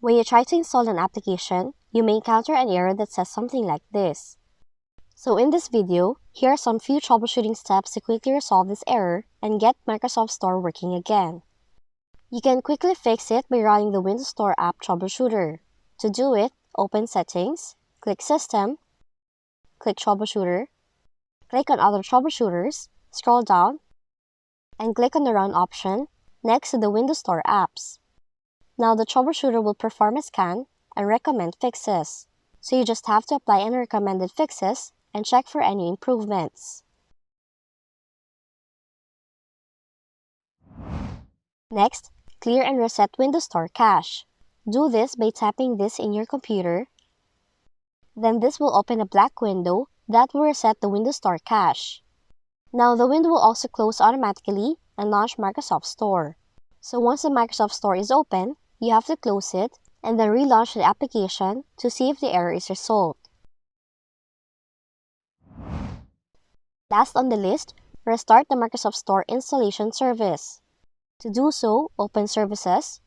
When you try to install an application, you may encounter an error that says something like this. So in this video, here are some few troubleshooting steps to quickly resolve this error and get Microsoft Store working again. You can quickly fix it by running the Windows Store app troubleshooter. To do it, open Settings, click System, click Troubleshooter, click on Other Troubleshooters, scroll down, and click on the Run option next to the Windows Store apps. Now the troubleshooter will perform a scan and recommend fixes. So you just have to apply any recommended fixes and check for any improvements. Next, clear and reset Windows Store cache. Do this by tapping this in your computer. Then this will open a black window that will reset the Windows Store cache. Now the window will also close automatically and launch Microsoft Store. So once the Microsoft Store is open, you have to close it and then relaunch the application to see if the error is resolved. Last on the list, restart the Microsoft Store installation service. To do so, open Services,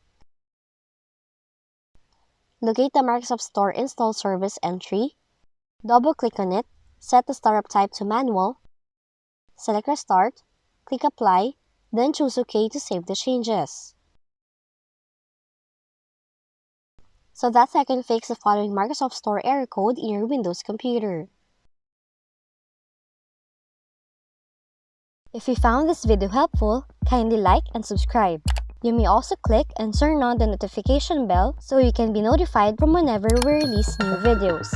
locate the Microsoft Store install service entry, double-click on it, set the startup type to manual, select Restart, click Apply, then choose OK to save the changes. So that's how you can fix the following Microsoft Store error code in your Windows computer. If you found this video helpful, kindly like and subscribe. You may also click and turn on the notification bell so you can be notified from whenever we release new videos.